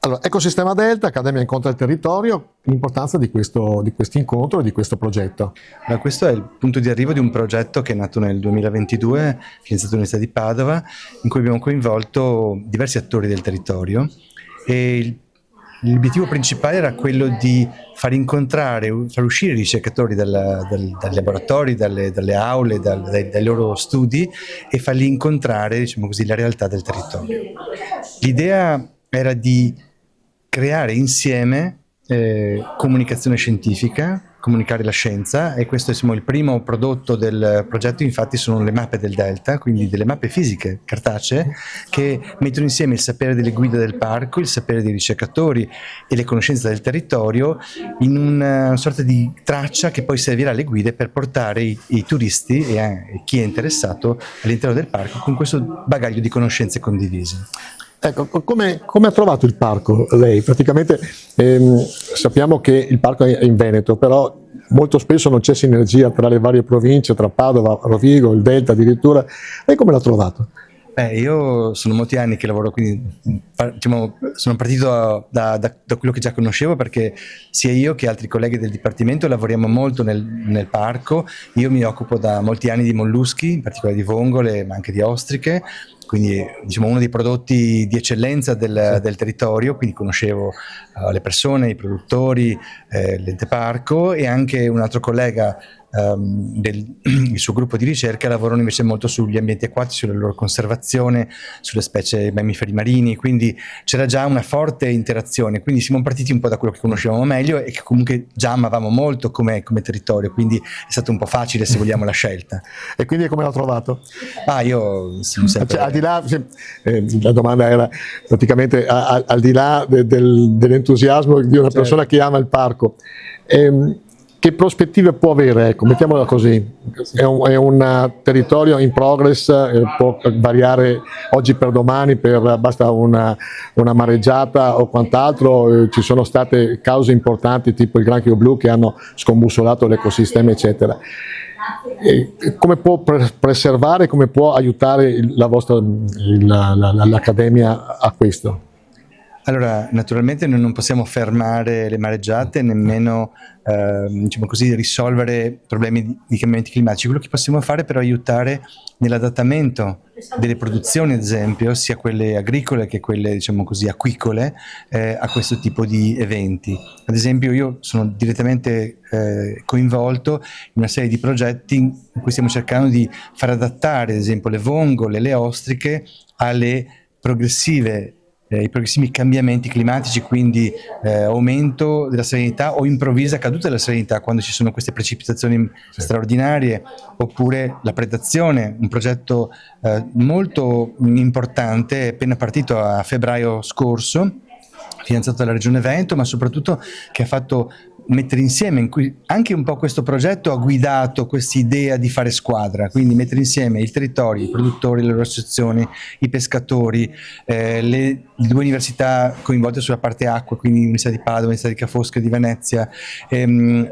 Allora, Ecosistema Delta, Accademia Incontra il Territorio, l'importanza di questo incontro e di questo progetto. Questo è il punto di arrivo di un progetto che è nato nel 2022, finanziato all'Università di Padova, in cui abbiamo coinvolto diversi attori del territorio e l'obiettivo principale era quello di far uscire i ricercatori dai laboratori, dalle aule, dai loro studi e farli incontrare, diciamo così, la realtà del territorio. L'idea era di creare insieme comunicazione scientifica, comunicare la scienza, e questo è il primo prodotto del progetto. Infatti sono le mappe del Delta, quindi delle mappe fisiche cartacee che mettono insieme il sapere delle guide del parco, il sapere dei ricercatori e le conoscenze del territorio in una sorta di traccia che poi servirà alle guide per portare i turisti e chi è interessato all'interno del parco con questo bagaglio di conoscenze condivise. Ecco, come ha trovato il parco lei? Praticamente sappiamo che il parco è in Veneto, però molto spesso non c'è sinergia tra le varie province, tra Padova, Rovigo, il Delta addirittura. Lei come l'ha trovato? Io sono molti anni che lavoro, quindi sono partito da quello che già conoscevo, perché sia io che altri colleghi del Dipartimento lavoriamo molto nel parco. Io mi occupo da molti anni di molluschi, in particolare di vongole, ma anche di ostriche, quindi uno dei prodotti di eccellenza del territorio, quindi conoscevo le persone, i produttori, l'ente parco, e anche un altro collega il suo gruppo di ricerca lavorano invece molto sugli ambienti acquatici, sulla loro conservazione, sulle specie mammiferi marini, quindi c'era già una forte interazione, quindi siamo partiti un po' da quello che conoscevamo meglio e che comunque già amavamo molto come territorio, quindi è stato un po' facile, se vogliamo, la scelta. E quindi come l'ha trovato? Io sono sempre... Al di là, la domanda era praticamente al di là dell'entusiasmo di una persona che ama il parco, che prospettive può avere? Ecco, mettiamola così, è un territorio in progress, può variare oggi per domani, basta una mareggiata o quant'altro. Ci sono state cause importanti tipo il granchio blu che hanno scombussolato l'ecosistema, eccetera. Come può preservare, come può aiutare l'Accademia a questo? Allora, naturalmente noi non possiamo fermare le mareggiate, nemmeno risolvere problemi di cambiamenti climatici. Quello che possiamo fare però è aiutare nell'adattamento delle produzioni, ad esempio, sia quelle agricole che quelle acquicole, a questo tipo di eventi. Ad esempio, io sono direttamente coinvolto in una serie di progetti in cui stiamo cercando di far adattare, ad esempio, le vongole, le ostriche alle i progressivi cambiamenti climatici, quindi aumento della salinità o improvvisa caduta della salinità quando ci sono queste precipitazioni straordinarie, oppure la predazione, un progetto molto importante, appena partito a febbraio scorso, finanziato dalla Regione Veneto, ma soprattutto che ha fatto mettere insieme, in cui anche un po' questo progetto ha guidato quest'idea di fare squadra, quindi mettere insieme il territorio, i produttori, le loro associazioni, i pescatori, le due università coinvolte sulla parte acqua, quindi l'Università di Padova, l'Università di Ca' Foscari di Venezia,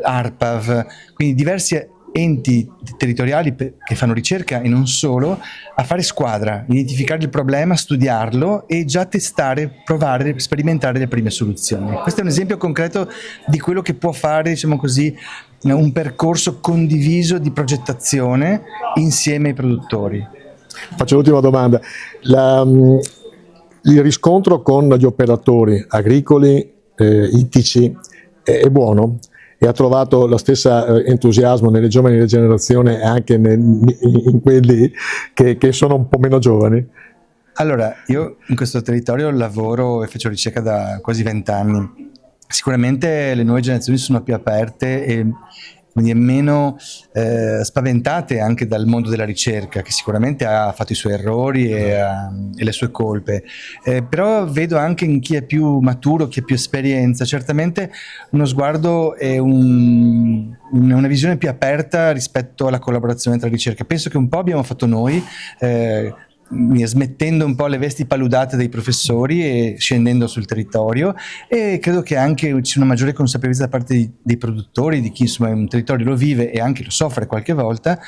ARPAV, quindi diversi enti territoriali che fanno ricerca e non solo, a fare squadra, identificare il problema, studiarlo e già testare, provare, sperimentare le prime soluzioni. Questo è un esempio concreto di quello che può fare, un percorso condiviso di progettazione insieme ai produttori. Faccio l'ultima domanda. Il riscontro con gli operatori agricoli, ittici, è buono? E ha trovato lo stesso entusiasmo nelle giovani generazioni e anche in quelli che sono un po' meno giovani? Allora, io in questo territorio lavoro e faccio ricerca da quasi 20 anni. Sicuramente le nuove generazioni sono più aperte e quindi meno spaventate anche dal mondo della ricerca, che sicuramente ha fatto i suoi errori e le sue colpe, però vedo anche in chi è più maturo, chi ha più esperienza, certamente uno sguardo e una visione più aperta rispetto alla collaborazione tra ricerca. Penso che un po' abbiamo fatto noi, smettendo un po' le vesti paludate dei professori e scendendo sul territorio, e credo che anche ci sia una maggiore consapevolezza da parte dei produttori, di chi insomma un territorio lo vive e anche lo soffre qualche volta,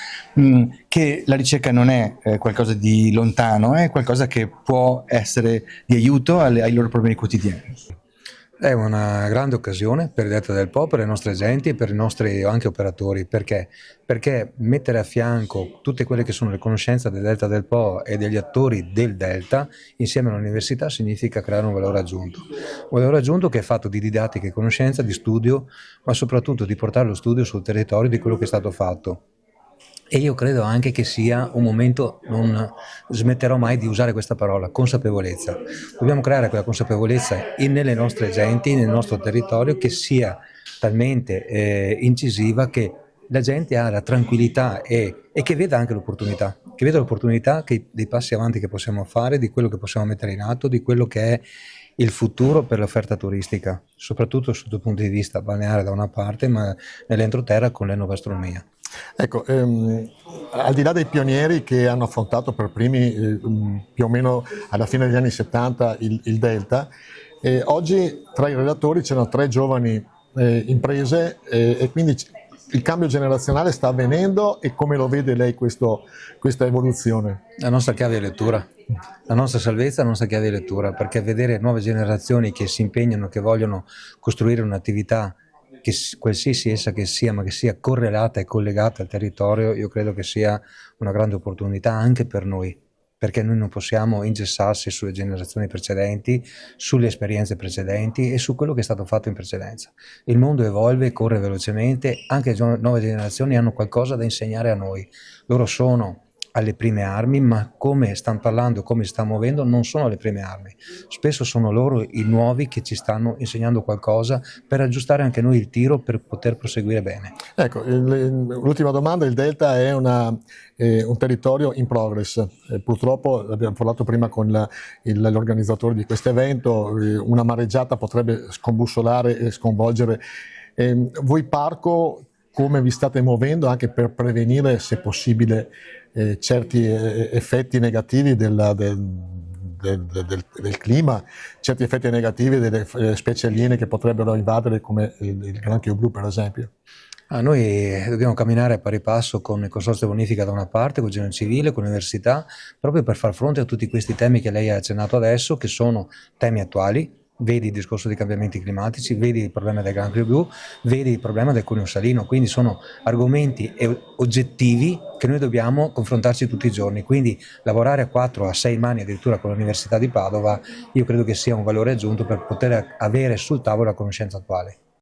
che la ricerca non è qualcosa di lontano, è qualcosa che può essere di aiuto ai loro problemi quotidiani. È una grande occasione per il Delta del Po, per le nostre genti e per i nostri anche operatori. Perché? Perché mettere a fianco tutte quelle che sono le conoscenze del Delta del Po e degli attori del Delta insieme all'università significa creare un valore aggiunto. Un valore aggiunto che è fatto di didattica e conoscenza, di studio, ma soprattutto di portare lo studio sul territorio di quello che è stato fatto. E io credo anche che sia un momento, non smetterò mai di usare questa parola, consapevolezza. Dobbiamo creare quella consapevolezza nelle nostre genti, nel nostro territorio, che sia talmente incisiva che la gente ha la tranquillità e che veda anche l'opportunità, dei passi avanti che possiamo fare, di quello che possiamo mettere in atto, di quello che è il futuro per l'offerta turistica, soprattutto sotto il punto di vista balneare da una parte, ma nell'entroterra con l'enogastronomia. Ecco, al di là dei pionieri che hanno affrontato per primi più o meno alla fine degli anni 70 il Delta, oggi tra i relatori c'erano 3 giovani imprese e quindi il cambio generazionale sta avvenendo, e come lo vede lei questa evoluzione? La nostra chiave di lettura, la nostra salvezza, la nostra chiave di lettura, perché vedere nuove generazioni che si impegnano, che vogliono costruire un'attività che qualsiasi essa che sia, ma che sia correlata e collegata al territorio, io credo che sia una grande opportunità anche per noi, perché noi non possiamo ingessarsi sulle generazioni precedenti, sulle esperienze precedenti e su quello che è stato fatto in precedenza. Il mondo evolve, corre velocemente, anche le nuove generazioni hanno qualcosa da insegnare a noi. Loro sono alle prime armi, ma come stanno parlando, come si stanno muovendo, non sono alle prime armi. Spesso sono loro i nuovi che ci stanno insegnando qualcosa per aggiustare anche noi il tiro per poter proseguire bene. Ecco, l'ultima domanda: il Delta è un territorio in progress. Purtroppo, abbiamo parlato prima con l'organizzatore di questo evento, una mareggiata potrebbe scombussolare e sconvolgere. Voi Parco come vi state muovendo anche per prevenire, se possibile, certi effetti negativi del clima, certi effetti negativi delle specie aliene che potrebbero invadere, come il granchio blu per esempio? Noi dobbiamo camminare a pari passo con il Consorzio Bonifica da una parte, con il Genio Civile, con l'Università, proprio per far fronte a tutti questi temi che lei ha accennato adesso, che sono temi attuali. Vedi il discorso dei cambiamenti climatici, vedi il problema del granchio blu, vedi il problema del cuneo salino, quindi sono argomenti oggettivi che noi dobbiamo confrontarci tutti i giorni, quindi lavorare a 4 a 6 mani addirittura con l'Università di Padova, io credo che sia un valore aggiunto per poter avere sul tavolo la conoscenza attuale.